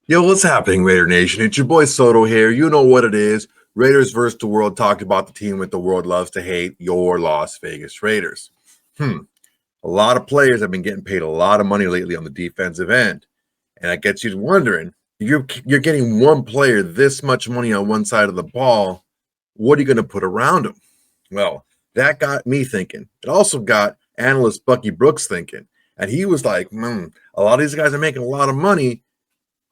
Yo, what's happening, Raider Nation? It's your boy Soto here. You know what it is. Raiders versus the world. Talked about the team that the world loves to hate, your Las Vegas Raiders. A lot of players have been getting paid a lot of money lately on the defensive end. And that gets you wondering, you're getting one player this much money on one side of the ball. What are you going to put around him? Well, that got me thinking. It also got analyst Bucky Brooks thinking. And he was like, a lot of these guys are making a lot of money.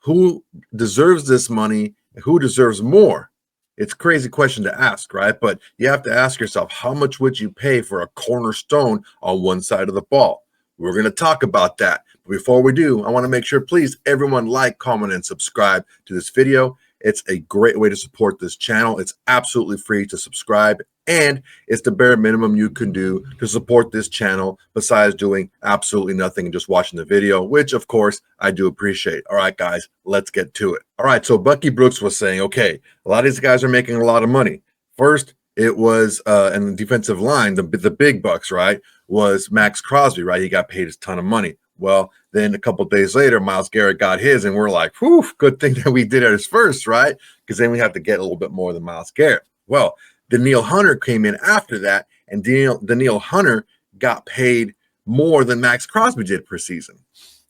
Who deserves this money? Who deserves more? It's a crazy question to ask, right? But you have to ask yourself, how much would you pay for a cornerstone on one side of the ball? We're going to talk about that. But before we do, I want to make sure, please, everyone like, comment, and subscribe to this video. It's a great way to support this channel. It's absolutely free to subscribe, and it's the bare minimum you can do to support this channel besides doing absolutely nothing and just watching the video, which, of course, I do appreciate. All right, guys, let's get to it. All right, so Bucky Brooks was saying, okay, a lot of these guys are making a lot of money. First, it was, and the defensive line, the big bucks, right, was Maxx Crosby, right? He got paid a ton of money. Well, then a couple of days later, Myles Garrett got his, and we're like, whew, good thing that we did ours first, right? Because then we have to get a little bit more than Myles Garrett. Well, Danielle Hunter came in after that, and Danielle Hunter got paid more than Maxx Crosby did per season,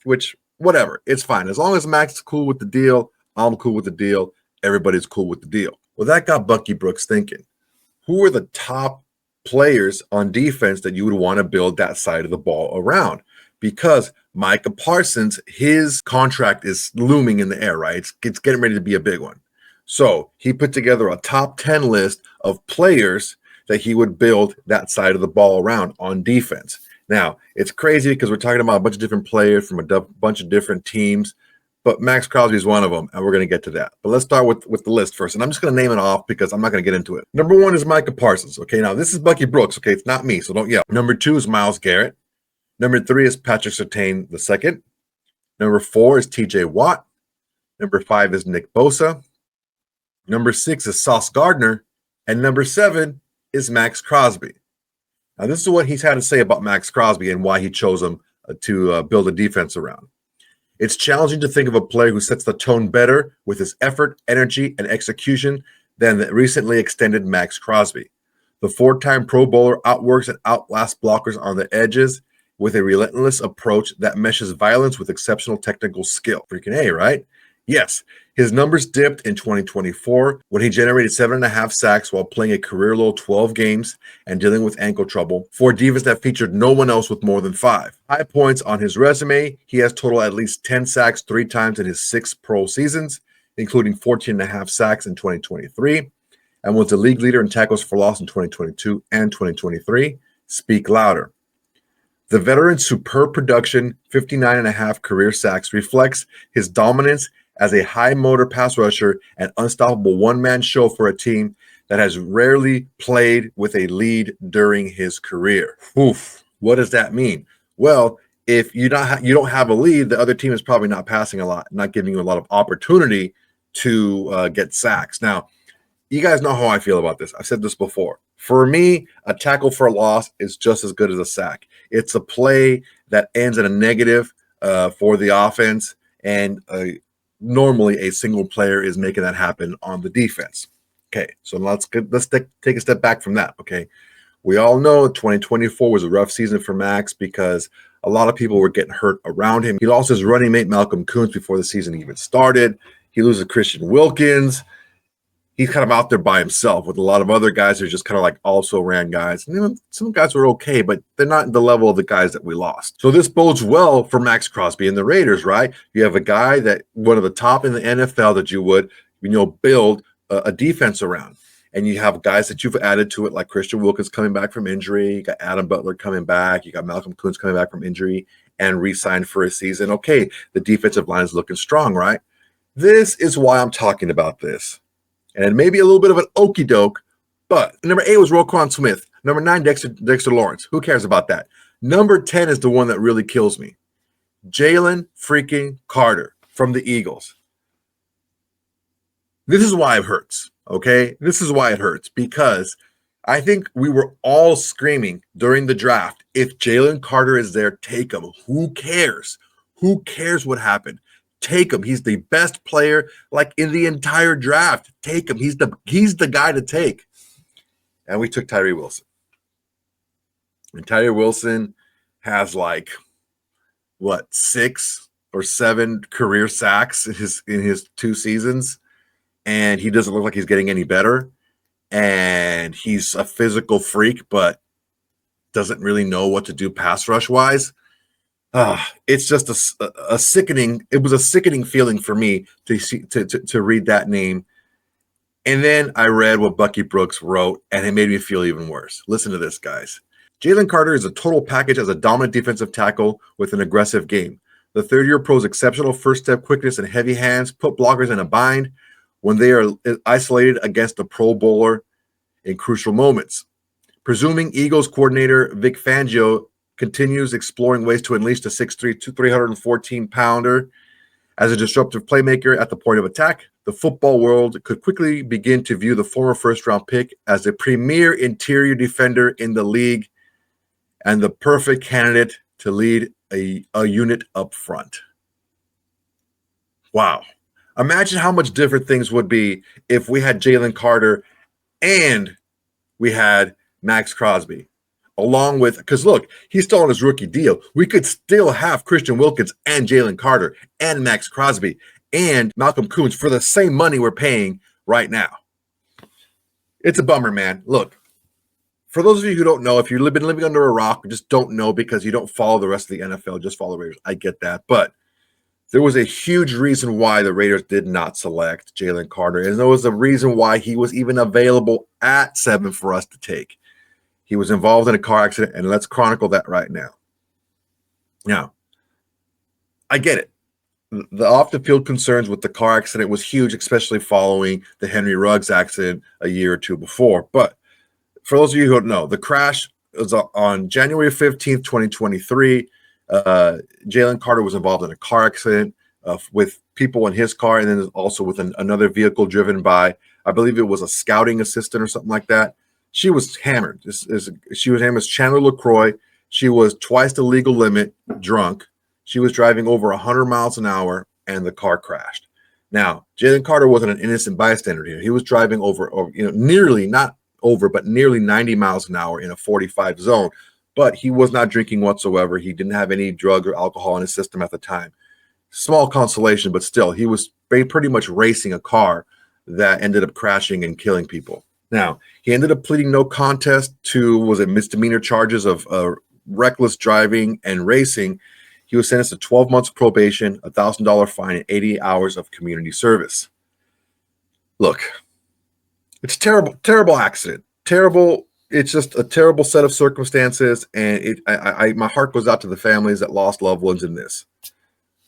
which, whatever, it's fine. As long as Max is cool with the deal, I'm cool with the deal, everybody's cool with the deal. Well, that got Bucky Brooks thinking, who are the top players on defense that you would want to build that side of the ball around? Because Micah Parsons, his contract is looming in the air, right? It's getting ready to be a big one. So he put together a top 10 list of players that he would build that side of the ball around on defense. Now, it's crazy because we're talking about a bunch of different players from a bunch of different teams, but Maxx Crosby is one of them, and we're going to get to that. But let's start with the list first, and I'm just going to name it off because I'm not going to get into it. Number 1 is Micah Parsons. Okay, now this is Bucky Brooks. Okay, it's not me, so don't yell. Number 2 is Myles Garrett. Number 3 is Patrick Surtain II. Number 4 is TJ Watt. Number 5 is Nick Bosa. Number 6 is Sauce Gardner. And number 7 is Maxx Crosby. Now, this is what he's had to say about Maxx Crosby and why he chose him to build a defense around. It's challenging to think of a player who sets the tone better with his effort, energy, and execution than the recently extended Maxx Crosby. The 4-time Pro Bowler outworks and outlasts blockers on the edges with a relentless approach that meshes violence with exceptional technical skill. Freaking A, right? Yes, his numbers dipped in 2024 when he generated 7.5 sacks while playing a career-low 12 games and dealing with ankle trouble for a defense that featured no one else with more than 5. High points on his resume, he has totaled at least 10 sacks 3 times in his 6 pro seasons, including 14.5 sacks in 2023, and was the league leader in tackles for loss in 2022 and 2023. Speak louder. The veteran's superb production, 59.5 career sacks, reflects his dominance as a high-motor pass rusher and unstoppable one-man show for a team that has rarely played with a lead during his career. Oof. What does that mean? Well, if you don't have a lead, the other team is probably not passing a lot, not giving you a lot of opportunity to get sacks. Now, you guys know how I feel about this. I've said this before. For me, a tackle for a loss is just as good as a sack. It's a play that ends in a negative for the offense, and normally a single player is making that happen on the defense. Okay, so let's take a step back from that, okay? We all know 2024 was a rough season for Max because a lot of people were getting hurt around him. He lost his running mate, Malcolm Koonce, before the season even started. He loses Christian Wilkins. He's kind of out there by himself with a lot of other guys who are just kind of like also ran guys. And some guys were okay, but they're not in the level of the guys that we lost. So this bodes well for Maxx Crosby and the Raiders, right? You have a guy that one of the top in the NFL that you would, build a defense around. And you have guys that you've added to it, like Christian Wilkins coming back from injury. You got Adam Butler coming back. You got Malcolm Koonce coming back from injury and re-signed for a season. Okay, the defensive line is looking strong, right? This is why I'm talking about this. And it may be a little bit of an okie doke, but number 8 was Roquan Smith. Number 9, Dexter Lawrence. Who cares about that? Number 10 is the one that really kills me. Jaylen freaking Carter from the Eagles. This is why it hurts, okay? This is why it hurts, because I think we were all screaming during the draft, if Jaylen Carter is there, take him. Who cares? Who cares what happened? Take him. He's the best player like in the entire draft. Take him. He's the guy to take. And we took Tyree Wilson. And Tyree Wilson has like 6 or 7 career sacks in his 2 seasons, and he doesn't look like he's getting any better. And he's a physical freak, but doesn't really know what to do pass rush wise. It's just a sickening. It was a sickening feeling for me to read that name. And then I read what Bucky Brooks wrote, and it made me feel even worse. Listen to this, guys. Jaylen Carter is a total package as a dominant defensive tackle with an aggressive game. The third-year pro's exceptional first-step quickness and heavy hands put blockers in a bind when they are isolated against a Pro Bowler in crucial moments. Presuming Eagles coordinator Vic Fangio continues exploring ways to unleash the 6'3", 314-pounder as a disruptive playmaker at the point of attack, the football world could quickly begin to view the former first-round pick as a premier interior defender in the league and the perfect candidate to lead a unit up front. Wow. Imagine how much different things would be if we had Jaylen Carter and we had Maxx Crosby, along with, because look, he's still on his rookie deal. We could still have Christian Wilkins and Jaylen Carter and Maxx Crosby and Malcolm Koonce for the same money we're paying right now. It's a bummer, man. Look, for those of you who don't know, if you've been living under a rock, just don't know because you don't follow the rest of the NFL, just follow the Raiders. I get that. But there was a huge reason why the Raiders did not select Jaylen Carter. And there was a reason why he was even available at 7 for us to take. He was involved in a car accident, and let's chronicle that right now. Now, I get it. The off-the-field concerns with the car accident was huge, especially following the Henry Ruggs accident a year or two before. But for those of you who don't know, the crash was on January 15th, 2023. Jaylen Carter was involved in a car accident with people in his car, and then also with another vehicle driven by, I believe it was a scouting assistant or something like that. She was hammered. She was hammered. Chandler LaCroix. She was twice the legal limit drunk. She was driving over 100 miles an hour, and the car crashed. Now, Jaylen Carter wasn't an innocent bystander here. He was driving nearly 90 miles an hour in a 45 zone, but he was not drinking whatsoever. He didn't have any drug or alcohol in his system at the time. Small consolation, but still, he was pretty much racing a car that ended up crashing and killing people. Now, he ended up pleading no contest to, misdemeanor charges of reckless driving and racing. He was sentenced to 12 months probation, $1,000 fine, and 80 hours of community service. Look, it's terrible, terrible accident. Terrible. It's just a terrible set of circumstances, and my heart goes out to the families that lost loved ones in this.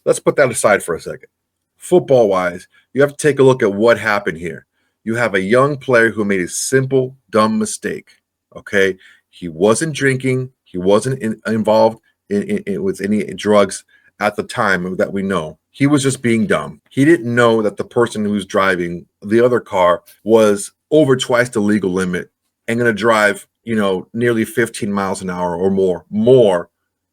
Let's put that aside for a second. Football-wise, you have to take a look at what happened here. You have a young player who made a simple, dumb mistake, okay? He wasn't drinking. He wasn't involved with any drugs at the time that we know. He was just being dumb. He didn't know that the person who's driving the other car was over twice the legal limit and going to drive, nearly 15 miles an hour or more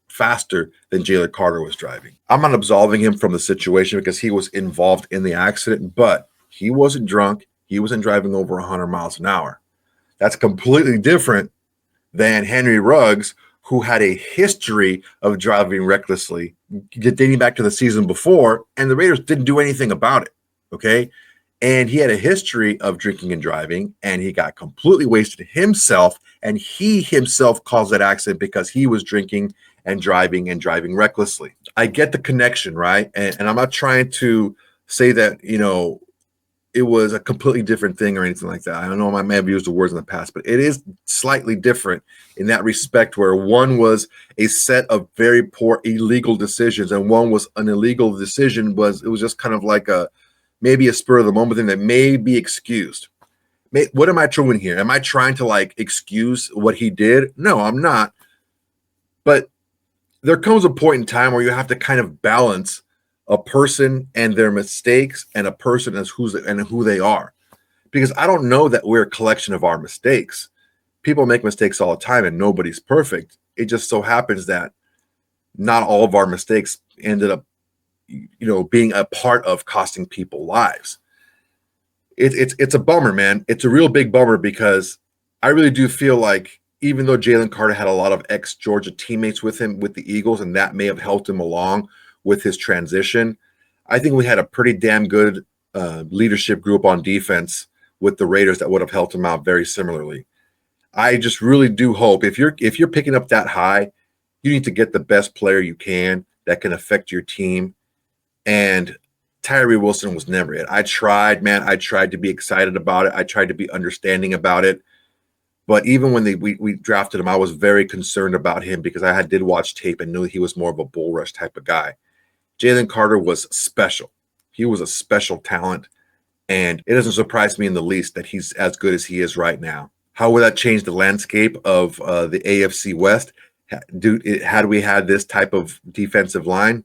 faster than Jaylen Carter was driving. I'm not absolving him from the situation because he was involved in the accident, but he wasn't drunk. He wasn't driving over 100 miles an hour. That's completely different than Henry Ruggs, who had a history of driving recklessly dating back to the season before, and the Raiders didn't do anything about it, okay? And he had a history of drinking and driving, and he got completely wasted himself, and he himself caused that accident because he was drinking and driving recklessly. I get the connection, right? And I'm not trying to say that, it was a completely different thing or anything like that. I don't know, I may have used the words in the past, but it is slightly different in that respect, where one was a set of very poor illegal decisions and one was an illegal decision. It was just kind of like maybe a spur of the moment thing that may be excused. What am I doing here? Am I trying to excuse what he did? No, I'm not. But there comes a point in time where you have to kind of balance a person and their mistakes and a person as who they are. Because I don't know that we're a collection of our mistakes. People make mistakes all the time and nobody's perfect. It just so happens that not all of our mistakes ended up, being a part of costing people lives. It's a bummer, man. It's a real big bummer because I really do feel like even though Jaylen Carter had a lot of ex-Georgia teammates with him with the Eagles, and that may have helped him along with his transition, I think we had a pretty damn good leadership group on defense with the Raiders that would have helped him out very similarly. I just really do hope if you're picking up that high, you need to get the best player you can that can affect your team. And Tyree Wilson was never it. I tried, man. I tried to be excited about it. I tried to be understanding about it. But even when we drafted him, I was very concerned about him because I did watch tape and knew he was more of a bull rush type of guy. Jaylen Carter was special. He was a special talent. And it doesn't surprise me in the least that he's as good as he is right now. How will that change the landscape of the AFC West? Had we had this type of defensive line?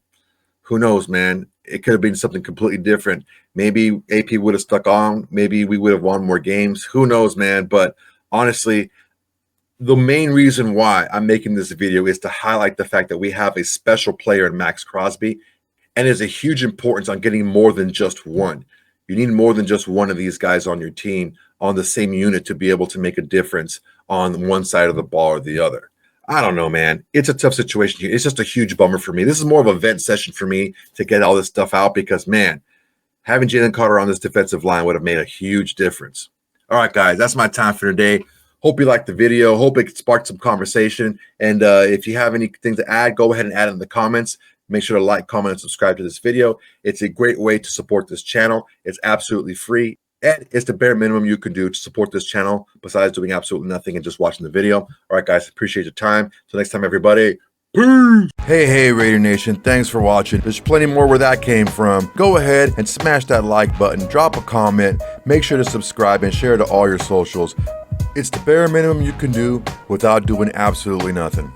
Who knows, man? It could have been something completely different. Maybe AP would have stuck on. Maybe we would have won more games. Who knows, man? But honestly, the main reason why I'm making this video is to highlight the fact that we have a special player in Maxx Crosby, and there's a huge importance on getting more than just one. You need more than just one of these guys on your team on the same unit to be able to make a difference on one side of the ball or the other. I don't know, man. It's a tough situation here. It's just a huge bummer for me. This is more of a vent session for me to get all this stuff out because, man, having Jaylen Carter on this defensive line would have made a huge difference. All right, guys, that's my time for today. Hope you liked the video. Hope it sparked some conversation. And if you have anything to add, go ahead and add it in the comments. Make sure to like, comment, and subscribe to this video. It's a great way to support this channel. It's absolutely free. And it's the bare minimum you can do to support this channel besides doing absolutely nothing and just watching the video. All right, guys, appreciate your time. Till next time, everybody. Peace. Hey, Raider Nation. Thanks for watching. There's plenty more where that came from. Go ahead and smash that like button. Drop a comment. Make sure to subscribe and share to all your socials. It's the bare minimum you can do without doing absolutely nothing.